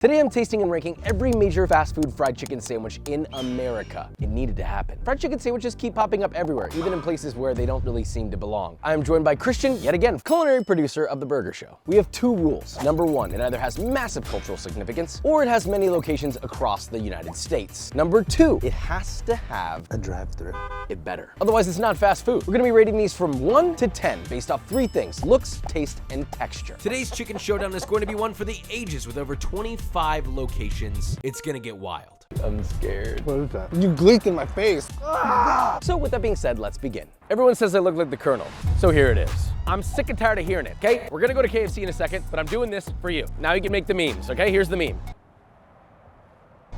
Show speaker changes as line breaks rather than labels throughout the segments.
Today I'm tasting and ranking every major fast food fried chicken sandwich in America. It needed to happen. Fried chicken sandwiches keep popping up everywhere, even in places where they don't really seem to belong. I am joined by Christian, yet again, culinary producer of The Burger Show. We have two rules. Number one, it either has massive cultural significance or it has many locations across the United States. Number two, it has to have
a drive-thru.
It better. Otherwise, it's not fast food. We're gonna be rating these from 1 to 10 based off three things: looks, taste, and texture.
Today's chicken showdown is going to be one for the ages with over 25 locations. It's gonna get wild.
I'm scared.
What is that? You gleeked in my face.
So with that being said, let's begin. Everyone says I look like the Colonel, so here it is. I'm sick and tired of hearing it, okay? We're gonna go to KFC in a second, but I'm doing this for you. Now you can make the memes, okay? Here's the meme.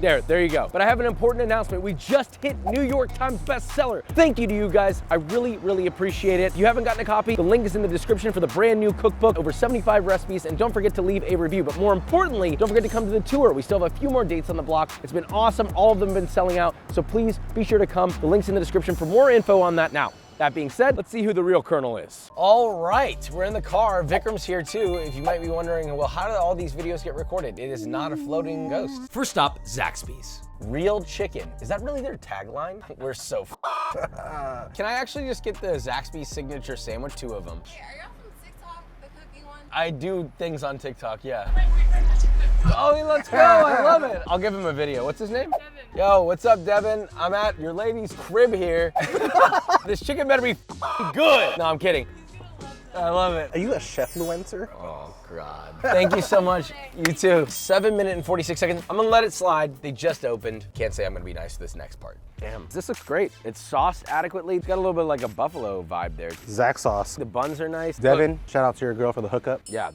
There you go. But I have an important announcement. We just hit New York Times bestseller. Thank you to you guys. I really appreciate it. If you haven't gotten a copy, the link is in the description for the brand new cookbook, over 75 recipes, and don't forget to leave a review. But more importantly, don't forget to come to the tour. We still have a few more dates on the block. It's been awesome. All of them have been selling out. So please be sure to come. The link's in the description for more info on that now. That being said, let's see who the real Colonel is. All right, we're in the car. Vikram's here too. If you might be wondering, well, how do all these videos get recorded? It is not a floating ghost.
First stop, Zaxby's.
Real chicken. Is that really their tagline? We're so Can I actually just get the Zaxby's signature sandwich, 2 of them?
Hey, are y'all from TikTok, the cookie one?
I do things on TikTok, yeah. Oh, let's go, I love it. I'll give him a video. What's his name?
Devin.
Yo, what's up, Devin? I'm at your lady's crib here. This chicken better be good. No, I'm kidding. I love it.
Are you a chef-luencer?
Oh, God. Thank you so much. You too. 7 minutes and 46 seconds. I'm gonna let it slide. They just opened. Can't say I'm gonna be nice to this next part. Damn, this looks great. It's sauced adequately. It's got a little bit like a buffalo vibe there.
Zach sauce.
The buns are nice.
Devin,
Look.
shout out to your girl for the hookup.
Yeah.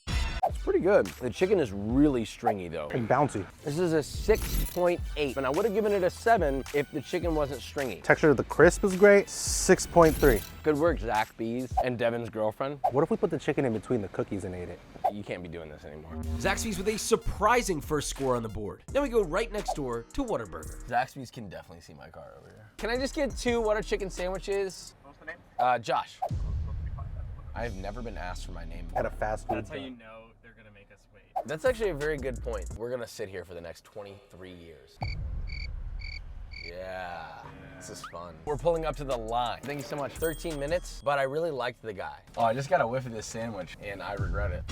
It's pretty good. The chicken is really stringy though.
And bouncy.
This is a 6.8, and I would have given it a 7 if the chicken wasn't stringy.
Texture of the crisp is great. 6.3.
Good work, Zach Bees and Devin's girlfriend.
What if we put the chicken in between the cookies and ate it?
You can't be doing this anymore.
Zaxby's with a surprising first score on the board. Then we go right next door to Whataburger.
Zaxby's can definitely see my car over here. Can I just get 2 Whataburger chicken sandwiches?
What's the name?
Josh. I've never been asked for my name.
At a fast food.
That's how you know they're gonna make us wait.
That's actually a very good point. We're gonna sit here for the next 23 years. Yeah, this is fun. We're pulling up to the line. Thank you so much. 13 minutes, but I really liked the guy. Oh, I just got a whiff of this sandwich and I regret it.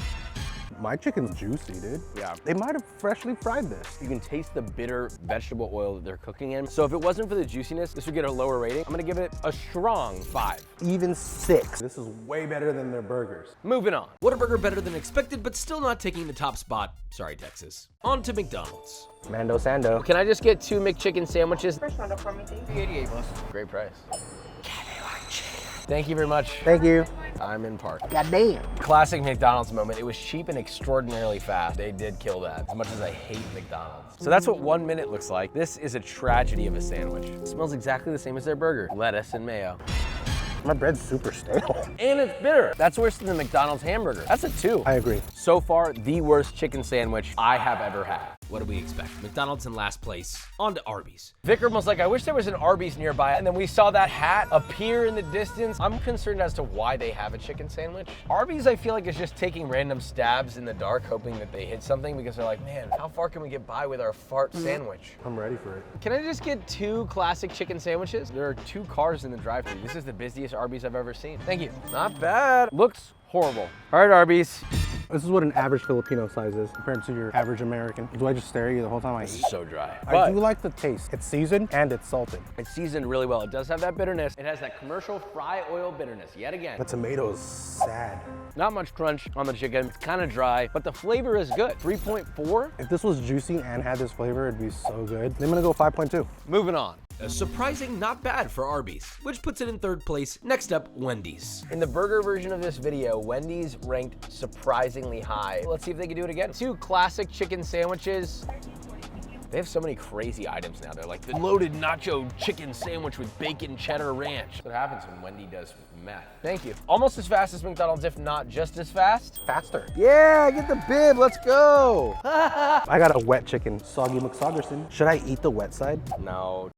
My chicken's juicy, dude.
Yeah.
They might have freshly fried this.
You can taste the bitter vegetable oil that they're cooking in. So if it wasn't for the juiciness, this would get a lower rating. I'm gonna give it a strong 5.
Even 6. This is way better than their burgers.
Moving on.
Whataburger better than expected, but still not taking the top spot. Sorry, Texas. On to McDonald's.
Mando Sando.
Can I just get 2 McChicken sandwiches?
First round for me, please.
88 plus.
Great price. Thank you very much.
Thank you.
I'm in park.
Goddamn.
Classic McDonald's moment. It was cheap and extraordinarily fast. They did kill that, as much as I hate McDonald's. So that's what 1 minute looks like. This is a tragedy of a sandwich. It smells exactly the same as their burger. Lettuce and mayo.
My bread's super stale.
And it's bitter. That's worse than the McDonald's hamburger. That's a 2.
I agree.
So far, the worst chicken sandwich I have ever had.
What do we expect? McDonald's in last place. On to Arby's.
Vikram was like, I wish there was an Arby's nearby. And then we saw that hat appear in the distance. I'm concerned as to why they have a chicken sandwich. Arby's, I feel like, is just taking random stabs in the dark, hoping that they hit something because they're like, man, how far can we get by with our fart sandwich?
I'm ready for it.
Can I just get 2 classic chicken sandwiches? There are 2 cars in the drive-thru. This is the busiest Arby's I've ever seen. Thank you. Not bad. Looks horrible. All right, Arby's.
This is what an average Filipino size is compared to your average American. Do I just stare at you the whole time I
This
eat?
is so dry.
I do like the taste. It's seasoned and it's salted.
It's seasoned really well. It does have that bitterness. It has that commercial fry oil bitterness, yet again.
The tomato's sad.
Not much crunch on the chicken. It's kind of dry, but the flavor is good. 3.4.
If this was juicy and had this flavor, it'd be so good. I'm gonna go 5.2.
Moving on.
A surprising not bad for Arby's, which puts it in 3rd place. Next up, Wendy's.
In the burger version of this video, Wendy's ranked surprisingly high. Let's see if they can do it again. 2 classic chicken sandwiches. They have so many crazy items now. They're like the loaded nacho chicken sandwich with bacon cheddar ranch. That's what happens when Wendy does meth. Thank you. Almost as fast as McDonald's, if not just as fast.
Faster.
Yeah, get the bib, let's go.
I got a wet chicken, soggy McSoggerson. Should I eat the wet side?
No.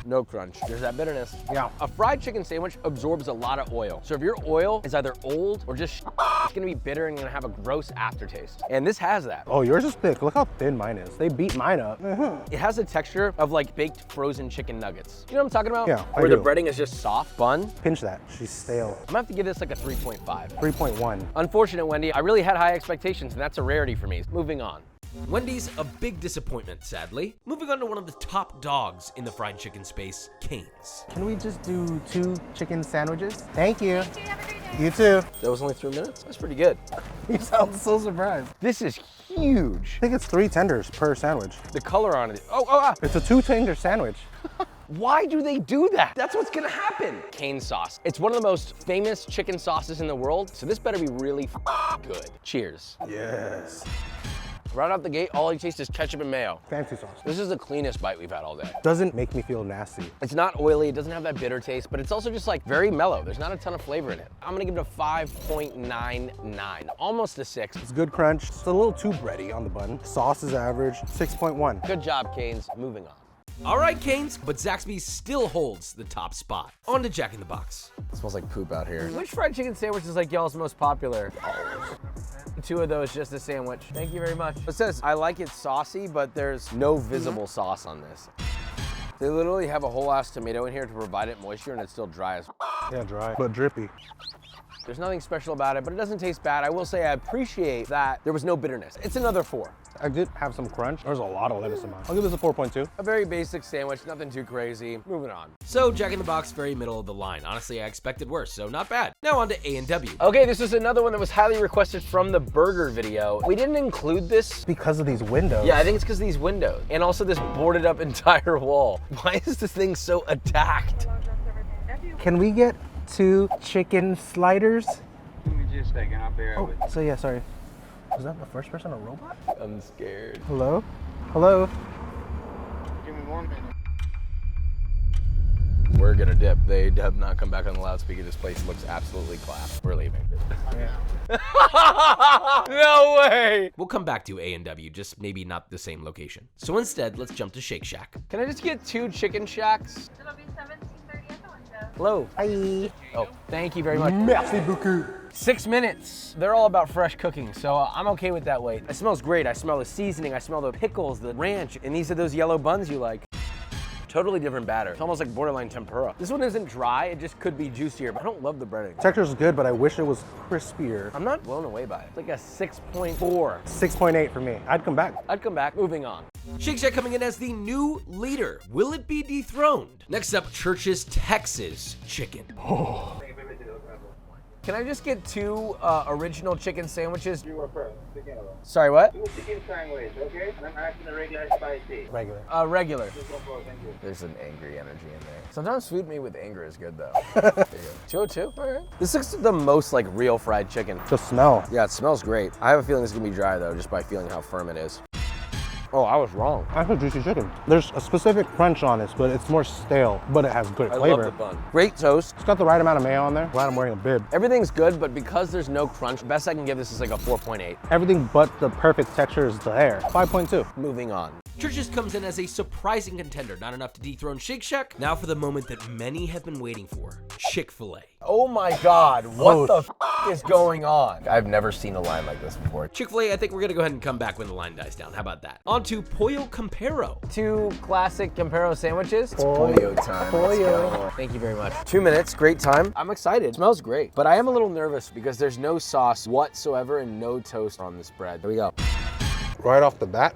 No crunch. There's that bitterness.
Yeah.
A fried chicken sandwich absorbs a lot of oil. So if your oil is either old or just it's gonna be bitter and gonna have a gross aftertaste. And this has that.
Oh, yours is thick. Look how thin mine is. They beat mine up.
It has a texture of like baked frozen chicken nuggets. You know what I'm talking about?
Yeah, I
Where the
do.
breading is just soft. Bun.
Pinch that. She's stale.
I'm gonna have to give this like a 3.5.
3.1.
Unfortunate, Wendy. I really had high expectations, and that's a rarity for me. Moving on.
Wendy's a big disappointment, sadly. Moving on to one of the top dogs in the fried chicken space, Cane's.
Can we just do 2 chicken sandwiches? Thank you.
Thank you. Have a great day.
You too.
That was only 3 minutes? That's pretty good.
You sound so surprised.
This is huge.
I think it's 3 tenders per sandwich.
The color on it.
It's a 2 tender sandwich.
Why do they do that? That's what's gonna happen. Cane sauce. It's one of the most famous chicken sauces in the world, so this better be really good. Cheers.
Yes.
Right out the gate, all I taste is ketchup and mayo.
Fancy sauce.
This is the cleanest bite we've had all day.
Doesn't make me feel nasty.
It's not oily, it doesn't have that bitter taste, but it's also just like very mellow. There's not a ton of flavor in it. I'm gonna give it a 5.99, almost a 6.
It's good crunch. It's a little too bready on the bun. Sauce is average, 6.1.
Good job, Canes. Moving on.
All right, Cane's, but Zaxby's still holds the top spot. On to Jack in the Box.
It smells like poop out here. Which fried chicken sandwich is like y'all's most popular? 2 of those, just a sandwich. Thank you very much. It says, I like it saucy, but there's no visible sauce on this. They literally have a whole ass tomato in here to provide it moisture, and it's still dry as
Yeah, dry, but drippy.
There's nothing special about it, but it doesn't taste bad. I will say I appreciate that there was no bitterness. It's another 4.
I did have some crunch. There's a lot of lettuce in mine. I'll give this a 4.2.
A very basic sandwich, nothing too crazy. Moving on.
So Jack in the Box, very middle of the line. Honestly, I expected worse, so not bad. Now on to A&W.
Okay, this is another one that was highly requested from the burger video. We didn't include this.
Because of these windows.
Yeah, I think it's because of these windows. And also this boarded up entire wall. Why is this thing so attacked?
Can we get 2 chicken sliders?
Give me just a second, I'll bear
Oh,
with
so yeah, sorry. Was that the first person a robot?
I'm scared.
Hello? Hello?
you. Give me 1 minute.
We're gonna dip. They have not come back on the loudspeaker. This place looks absolutely class. We're leaving. No way!
We'll come back to A&W, just maybe not the same location. So instead, let's jump to Shake Shack.
Can I just get 2 chicken shacks?
It'll be 17:30 at the window.
Hello.
Hi.
Oh, thank you very much.
Merci beaucoup.
6 minutes. They're all about fresh cooking, so I'm okay with that wait. It smells great. I smell the seasoning. I smell the pickles, the ranch, and these are those yellow buns you like. Totally different batter. It's almost like borderline tempura. This one isn't dry. It just could be juicier, but I don't love the breading.
Texture's good, but I wish it was crispier.
I'm not blown away by it. It's like a 6.4.
6.8 for me. I'd come back.
I'd come back. Moving on.
Shake Shack coming in as the new leader. Will it be dethroned? Next up, Church's Texas Chicken.
Can I just get 2 original chicken sandwiches?
You were first. Begin alone.
Sorry, what?
2 chicken sandwich, okay? And I'm asking a regular spicy.
Regular.
Regular.
Just go for it, thank you.
There's an angry energy in there. Sometimes food made with anger is good though. There you go. 202. All right. This looks the most like real fried chicken.
The smell.
Yeah, it smells great. I have a feeling this is gonna be dry though, just by feeling how firm it is. Oh, I was wrong.
I put juicy chicken. There's a specific crunch on it, but it's more stale, but it has good
I
flavor.
love the bun. Great toast.
It's got the right amount of mayo on there. Glad I'm wearing a bib.
Everything's good, but because there's no crunch, best I can give this is like a 4.8.
Everything but the perfect texture is there. 5.2.
Moving on.
Church's comes in as a surprising contender, not enough to dethrone Shake Shack. Now for the moment that many have been waiting for, Chick-fil-A.
Oh my God, what
Oh,
the is going on? I've never seen a line like this before.
Chick-fil-A, I think we're gonna go ahead and come back when the line dies down. How about that? On to Pollo Campero.
2 classic Campero sandwiches. It's
Pollo.
pollo time. Let's
Pollo.
go. Thank you very much. 2 minutes, great time. I'm excited. It smells great, but I am a little nervous because there's no sauce whatsoever and no toast on this bread. Here we go.
Right off the bat,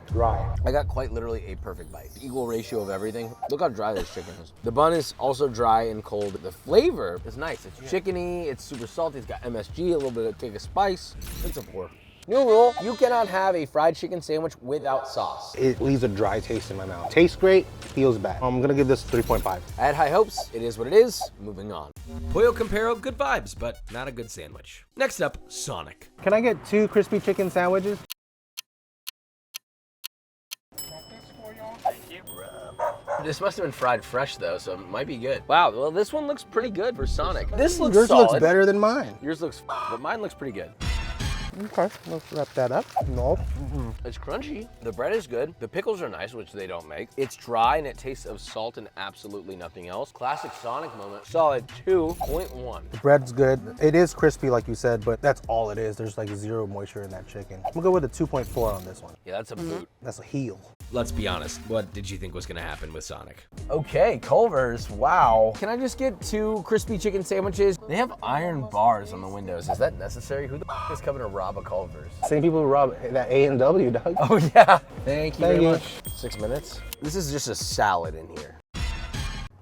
dry.
I got quite literally a perfect bite. Equal ratio of everything. Look how dry this chicken is. The bun is also dry and cold. The flavor is nice. It's chickeny, it's super salty, it's got MSG, a little bit of kick of spice. It's a 4. New rule, you cannot have a fried chicken sandwich without sauce.
It leaves a dry taste in my mouth. Tastes great, feels bad. I'm gonna give this 3.5.
I had high hopes. It is what it is. Moving on.
Pollo Campero, good vibes, but not a good sandwich. Next up, Sonic.
Can I get 2 crispy chicken sandwiches?
This must have been fried fresh though, so it might be good. Wow, well this one looks pretty good for Sonic. This looks
Yours
solid.
looks better than mine.
Yours looks, but mine looks pretty good.
Okay, let's wrap that up. No.
It's crunchy. The bread is good. The pickles are nice, which they don't make. It's dry and it tastes of salt and absolutely nothing else. Classic Sonic moment. Solid 2.1.
The bread's good. It is crispy, like you said, but that's all it is. There's like zero moisture in that chicken. I'm gonna go with a 2.4 on this one.
Yeah, that's a boot.
That's a heel.
Let's be honest, what did you think was gonna happen with Sonic?
Okay, Culver's, wow. Can I just get 2 crispy chicken sandwiches? They have iron bars on the windows. Is that necessary? Who the is coming to rob a Culver's?
Same people who rob that A&W, Doug.
Oh yeah. Thank you
Thank
very
you.
much. 6 minutes. This is just a salad in here.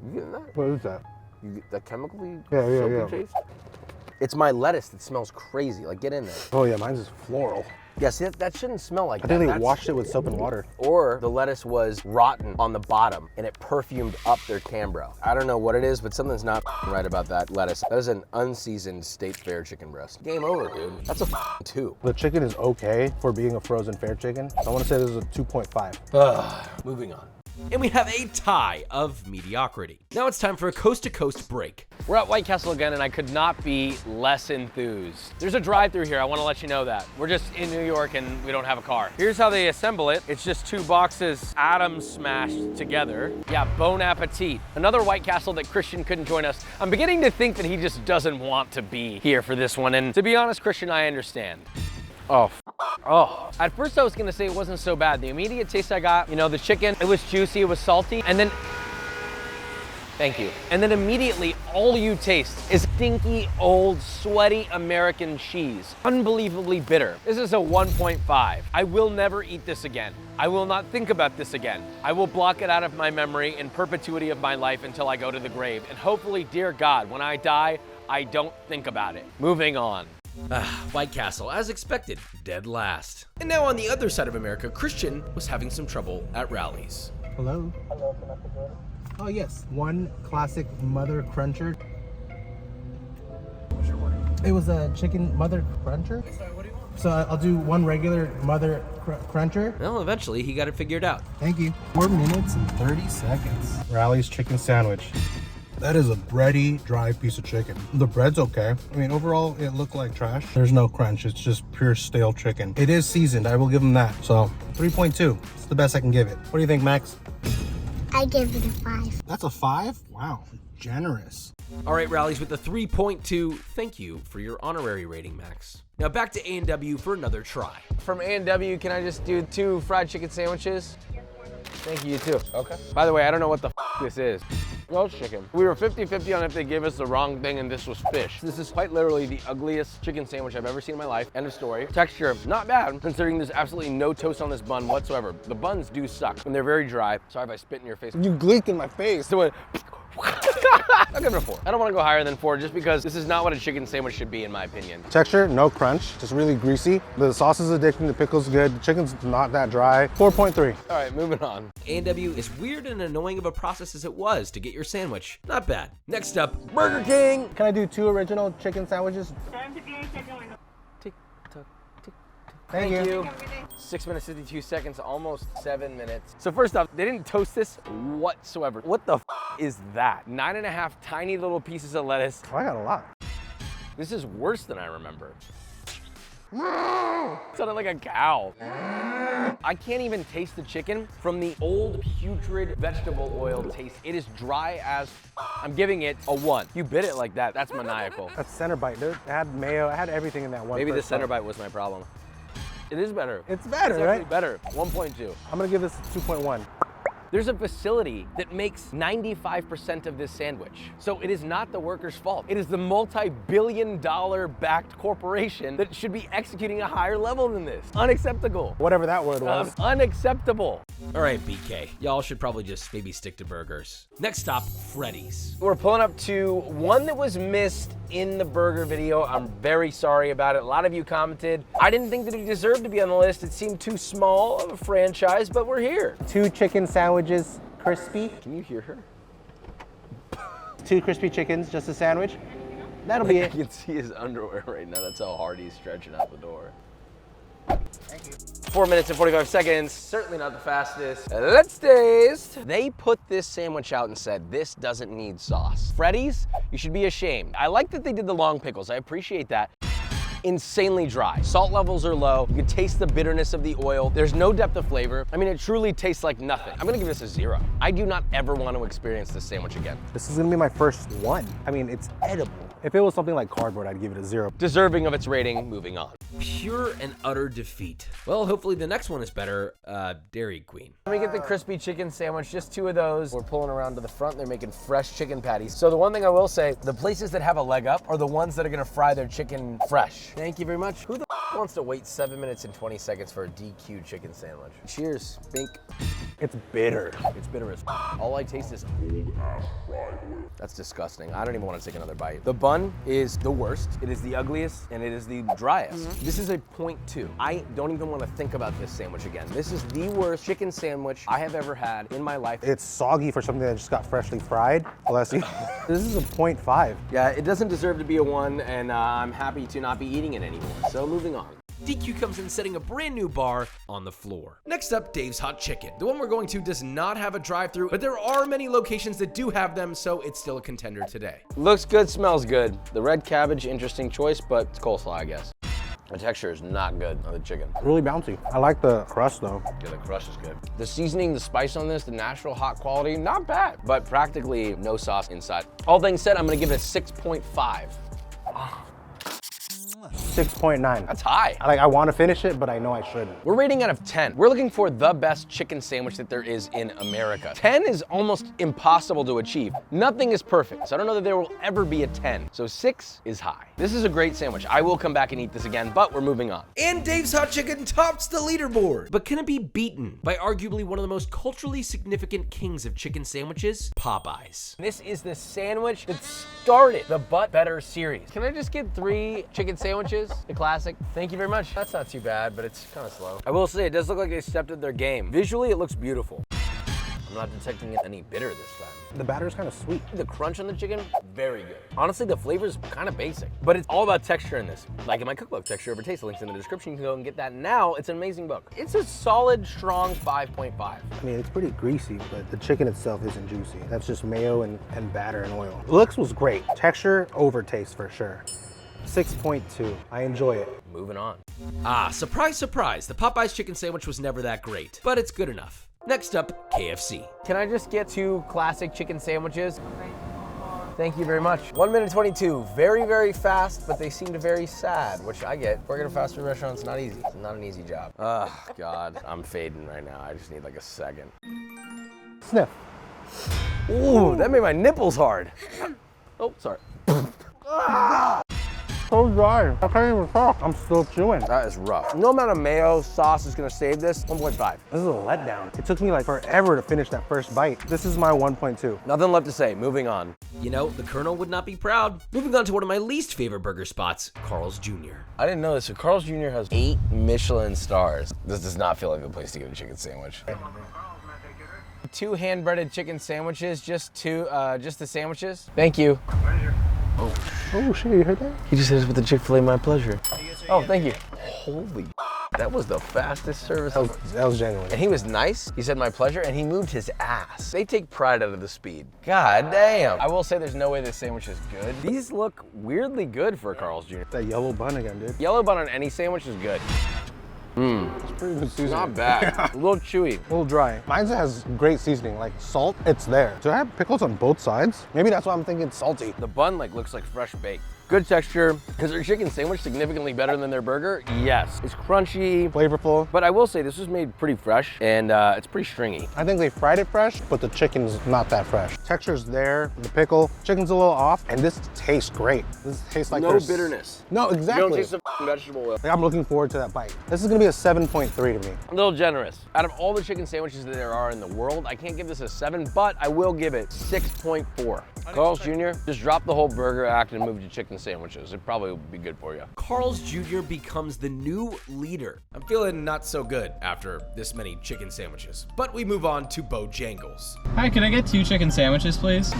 You getting that?
What is that?
You get that chemically
Yeah,
soapy
yeah.
taste? It's my lettuce that smells crazy. Like, get in there.
Oh yeah, mine's is floral.
Yeah, see, that shouldn't smell like
I
that.
think they
That's-
washed it with soap and water.
Or the lettuce was rotten on the bottom and it perfumed up their Cambro. I don't know what it is, but something's not right about that lettuce. That is an unseasoned State Fair chicken breast. Game over, dude. That's a 2.
The chicken is okay for being a frozen fair chicken. So I want to say this is a 2.5.
Moving on.
And we have a tie of mediocrity. Now it's time for a coast-to-coast break.
We're at White Castle again, and I could not be less enthused. There's a drive-through here. I want to let you know that. We're just in New York, and we don't have a car. Here's how they assemble it. It's just 2 boxes atom smashed together. Yeah, bon appetit. Another White Castle that Christian couldn't join us. I'm beginning to think that he just doesn't want to be here for this one, and to be honest, Christian, I understand. Oh, oh. At first I was gonna say it wasn't so bad. The immediate taste I got, you know, the chicken, it was juicy, it was salty, and then, thank you. And then immediately all you taste is stinky, old, sweaty American cheese. Unbelievably bitter. This is a 1.5. I will never eat this again. I will not think about this again. I will block it out of my memory in perpetuity of my life until I go to the grave. And hopefully, dear God, when I die, I don't think about it. Moving on.
White Castle, as expected, dead last. And now on the other side of America, Christian was having some trouble at rallies.
Hello? Oh yes, 1 classic mother cruncher.
What's your order?
It was a chicken mother cruncher.
Sorry, what do you want?
So I'll do 1 regular mother cruncher.
Well, eventually he got it figured out.
Thank you. 4 minutes and 30 seconds. Rally's chicken sandwich. That is a bready, dry piece of chicken. The bread's okay. I mean, overall, it looked like trash. There's no crunch. It's just pure stale chicken. It is seasoned. I will give them that. So 3.2. It's the best I can give it. What do you think, Max?
I give it a 5.
That's a 5? Wow, generous.
All right, rallies with the 3.2. Thank you for your honorary rating, Max. Now back to A&W for another try.
From A&W, can I just do 2 fried chicken sandwiches? Thank you, you too. Okay. By the way, I don't know what the this is. Well, it's chicken. We were 50-50 on if they gave us the wrong thing and this was fish. This is quite literally the ugliest chicken sandwich I've ever seen in my life. End of story. Texture, not bad, considering there's absolutely no toast on this bun whatsoever. The buns do suck, and they're very dry. Sorry if I spit in your face.
You gleeked in my face.
So I'll give it a 4. I don't want to go higher than 4 just because this is not what a chicken sandwich should be in my opinion.
Texture, no crunch, just really greasy. The sauce is addicting, the pickle's good, the chicken's not that dry. 4.3.
All right, moving on.
A&W, as weird and annoying of a process as it was to get your sandwich, not bad. Next up,
Burger King.
Can I do 2 original chicken sandwiches? Thank you.
6 minutes, 52 seconds, almost 7 minutes. So first off, they didn't toast this whatsoever. What the is that? 9.5 tiny little pieces of lettuce.
Oh, I got a lot.
This is worse than I remember. Sounded like a cow. I can't even taste the chicken from the old putrid vegetable oil taste. It is dry as I'm giving it a 1. You bit it like that, that's maniacal.
That's center bite, dude. It had mayo, it had everything in that one.
Maybe the
first
center
bite.
bite was my problem. It is better.
It's better,
It's
right?
actually better. 1.2.
I'm gonna give this 2.1.
There's a facility that makes 95% of this sandwich. So it is not the worker's fault. It is the multi-billion-dollar backed corporation that should be executing a higher level than this. Unacceptable.
Whatever that word was.
Unacceptable.
all right, BK, y'all should probably just maybe stick to burgers. Next stop, Freddy's.
We're pulling up to one that was missed in the burger video. I'm very sorry about it. A lot of you commented. I didn't think that it deserved to be on the list. It seemed too small of a franchise, but we're here.
2 chicken sandwiches, crispy.
Can you hear her?
2 crispy chickens, just a sandwich. That'll be
I
it.
can see his underwear right now. That's how hard he's stretching out the door.
Thank you.
4 minutes and 45 seconds. Certainly not the fastest. Let's taste. They put this sandwich out and said, this doesn't need sauce. Freddy's, you should be ashamed. I like that they did the long pickles. I appreciate that. insanely dry. Salt levels are low. You can taste the bitterness of the oil. There's no depth of flavor. I mean, it truly tastes like nothing. I'm gonna give this a 0. I do not ever want to experience this sandwich again.
This is gonna be my first one. I mean, it's edible. If it was something like cardboard, I'd give it a 0.
Deserving of its rating, moving on.
Pure and utter defeat. Well, hopefully the next one is better. Dairy Queen.
Let me get the crispy chicken sandwich, just 2 of those. We're pulling around to the front. They're making fresh chicken patties. So the one thing I will say, the places that have a leg up are the ones that are gonna fry their chicken fresh. Thank you very much. Who the wants to wait 7 minutes and 20 seconds for a DQ chicken sandwich? Cheers, Bink.
It's bitter.
It's bitter as all I taste is old ass fried oil. That's disgusting. I don't even want to take another bite. The bun is the worst. It is the ugliest and it is the driest. This is a 0.2. I don't even want to think about this sandwich again. This is the worst chicken sandwich I have ever had in my life.
It's soggy for something that just got freshly fried. Bless you. This is a 0.5.
Yeah, it doesn't deserve to be a 1, and I'm happy to not be eating it anymore. So moving on.
DQ comes in setting a brand new bar on the floor. Next up, Dave's Hot Chicken. The one we're going to does not have a drive-thru, but there are many locations that do have them, so it's still a contender today.
Looks good, smells good. The red cabbage, interesting choice, but it's coleslaw, I guess. The texture is not good on the chicken.
Really bouncy. I like the crust though.
Yeah, the crust is good. The seasoning, the spice on this, the natural hot quality, not bad, but practically no sauce inside. All things said, I'm gonna give it a 6.5.
6.9.
That's high.
I want to finish it, but I know I shouldn't.
We're rating out of 10. We're looking for the best chicken sandwich that there is in America. 10 is almost impossible to achieve. Nothing is perfect, so I don't know that there will ever be a 10. So 6 is high. This is a great sandwich. I will come back and eat this again, but we're moving on.
And Dave's Hot Chicken tops the leaderboard. But can it be beaten by arguably one of the most culturally significant kings of chicken sandwiches, Popeyes?
This is the sandwich that started the But Better series. Can I just get 3 chicken sandwiches? The classic. Thank you very much. That's not too bad, but it's kind of slow. I will say, it does look like they stepped up their game. Visually, it looks beautiful. I'm not detecting any bitter this time.
The batter's kind of sweet.
The crunch on the chicken, very good. Honestly, the flavor's kind of basic, but it's all about texture in this. Like in my cookbook, Texture Over Taste, link's in the description. You can go and get that now. It's an amazing book. It's a solid, strong 5.5.
I mean, it's pretty greasy, but the chicken itself isn't juicy. That's just mayo and batter and oil. Looks was great. Texture over taste for sure. 6.2. I enjoy it.
Moving on.
Ah, surprise, surprise. The Popeyes chicken sandwich was never that great, but it's good enough. Next up, KFC.
Can I just get 2 classic chicken sandwiches? Thank you very much. 1 minute 22. Very, very fast, but they seemed very sad, which I get. Working at a fast food restaurant is not easy. It's not an easy job. Oh, God. I'm fading right now. I just need like a second.
Sniff.
Ooh, that made my nipples hard. Oh, sorry.
So dry. I can't even talk. I'm still chewing.
That is rough. No amount of mayo sauce is gonna save this. 1.5.
This is a letdown. It took me like forever to finish that first bite. This is my 1.2.
Nothing left to say. Moving on.
You know, the Colonel would not be proud. Moving on to one of my least favorite burger spots, Carl's Jr.
I didn't know this, so Carl's Jr. has 8 Michelin stars. This does not feel like the place to get a chicken sandwich. 2 hand-breaded chicken sandwiches, just the sandwiches. Thank you.
Oh shit, you heard that?
He just hit us with the Chick-fil-A My Pleasure. Oh, thank you. Holy, that was the fastest service.
That was genuine.
And he was nice. He said my pleasure, and he moved his ass. They take pride out of the speed. God damn. I will say there's no way this sandwich is good. These look weirdly good for a Carl's Jr.
That yellow bun again, dude.
Yellow bun on any sandwich is good.
It's pretty good seasoning.
Not bad. A little chewy.
A little dry. Mine has great seasoning, like salt, it's there. Do I have pickles on both sides? Maybe that's why I'm thinking salty.
The bun looks like fresh baked. Good texture. Is their chicken sandwich significantly better than their burger? Yes. It's crunchy,
Flavorful.
but I will say this was made pretty fresh and it's pretty stringy.
I think they fried it fresh, but the chicken's not that fresh. Texture's there, the pickle, chicken's a little off, and this tastes great. This tastes like
No
there's-
bitterness.
No,
You
exactly.
don't taste the vegetable oil.
Like, I'm looking forward to that bite. This is gonna be a 7.3 to me.
A little generous. Out of all the chicken sandwiches that there are in the world, I can't give this a 7, but I will give it 6.4. Carl's Jr., just drop the whole burger act and move to chicken sandwiches. It probably would be good for you.
Carl's Jr. becomes the new leader. I'm feeling not so good after this many chicken sandwiches. But we move on to Bojangles.
Hi, can I get 2 chicken sandwiches, please?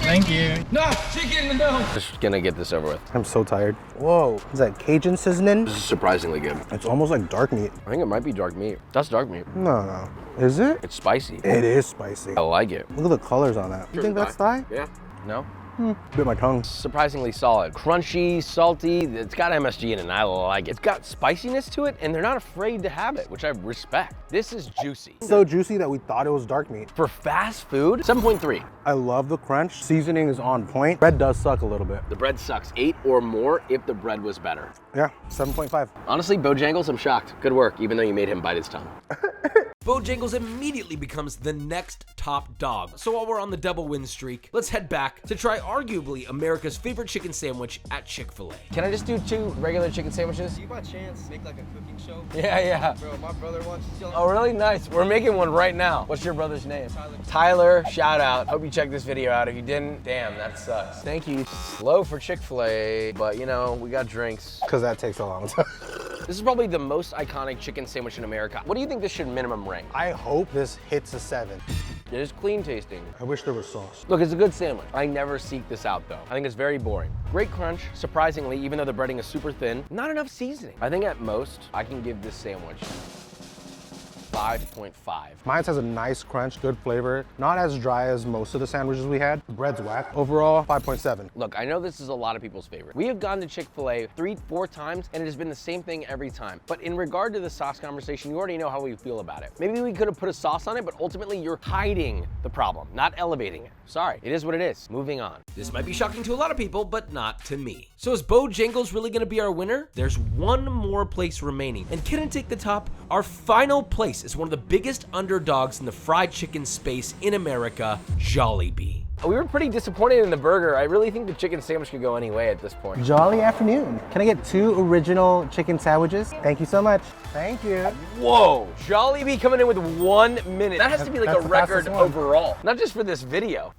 Thank you.
No, chicken, no!
Just gonna get this over with.
I'm so tired. Whoa, is that Cajun seasoning?
This is surprisingly good.
It's almost like dark meat.
I think it might be dark meat. That's dark meat.
No. Is it?
It's spicy.
It is spicy.
I like it.
Look at the colors on that. You think that's thigh?
Yeah. No?
Bit my tongue.
Surprisingly solid. Crunchy, salty, it's got MSG in it and I like it. It's got spiciness to it and they're not afraid to have it, which I respect. This is juicy.
So juicy that we thought it was dark meat.
For fast food, 7.3.
I love the crunch. Seasoning is on point. Bread does suck a little bit.
The bread sucks 8 or more if the bread was better.
Yeah, 7.5.
Honestly, Bojangles, I'm shocked. Good work, even though you made him bite his tongue.
Bojangles immediately becomes the next top dog. So while we're on the double win streak, let's head back to try arguably America's favorite chicken sandwich at Chick-fil-A.
Can I just do 2 regular chicken sandwiches?
You by chance make like a cooking show?
Yeah.
Bro, my brother wants to
Oh, really? Nice. We're making one right now. What's your brother's name? Tyler, shout out. Hope you checked this video out. If you didn't, damn, that sucks. Thank you. Slow for Chick-fil-A, but you know, we got drinks.
Because that takes a long time.
This is probably the most iconic chicken sandwich in America. What do you think this should minimum rank?
I hope this hits a 7.
It is clean tasting.
I wish there was sauce.
Look, it's a good sandwich. I never seek this out though. I think it's very boring. Great crunch, surprisingly, even though the breading is super thin. Not enough seasoning. I think at most, I can give this sandwich 5.5.
Mine has a nice crunch, good flavor. Not as dry as most of the sandwiches we had. The bread's whack. Overall, 5.7.
Look, I know this is a lot of people's favorite. We have gone to Chick-fil-A 3-4 times and it has been the same thing every time. But in regard to the sauce conversation, you already know how we feel about it. Maybe we could have put a sauce on it, but ultimately you're hiding the problem, not elevating it. Sorry, it is what it is. Moving on.
This might be shocking to a lot of people, but not to me. So is Bojangles really gonna be our winner? There's one more place remaining. And can it take the top? Our final place is one of the biggest underdogs in the fried chicken space in America, Jollibee.
We were pretty disappointed in the burger. I really think the chicken sandwich could go any way at this point.
Jolly afternoon. Can I get 2 original chicken sandwiches? Thank you so much. Thank you.
Whoa, Jollibee coming in with 1 minute. That has to be like a
That's the
record
fastest one.
overall, not just for this video.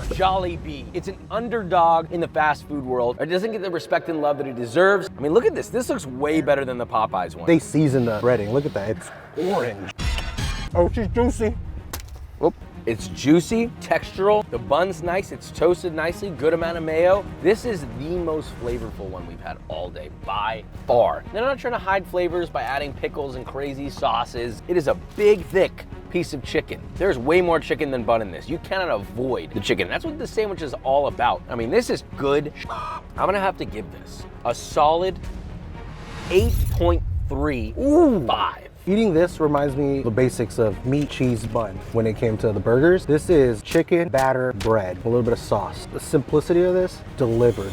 Jollibee. It's an underdog in the fast food world. It doesn't get the respect and love that it deserves. I mean, look at this. This looks way better than the Popeyes one.
They season the breading. Look at that. It's orange. Oh, she's juicy.
Whoop. It's juicy, textural, the bun's nice, it's toasted nicely, good amount of mayo. This is the most flavorful one we've had all day, by far. They're not trying to hide flavors by adding pickles and crazy sauces. It is a big, thick piece of chicken. There's way more chicken than bun in this. You cannot avoid the chicken. That's what this sandwich is all about. I mean, this is good. I'm gonna have to give this a solid 8.35.
Eating this reminds me of the basics of meat, cheese, bun. When it came to the burgers, this is chicken, batter, bread, a little bit of sauce. The simplicity of this, delivered.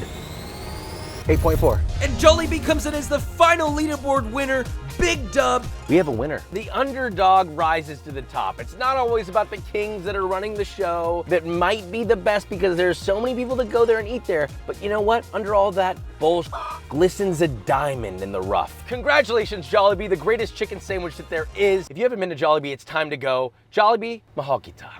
8.4.
And Jollibee comes in as the final leaderboard winner. Big dub.
We have a winner. The underdog rises to the top. It's not always about the kings that are running the show that might be the best because there's so many people that go there and eat there. But you know what? Under all that bullshit glistens a diamond in the rough. Congratulations, Jollibee, the greatest chicken sandwich that there is. If you haven't been to Jollibee, it's time to go. Jollibee, mahal kita.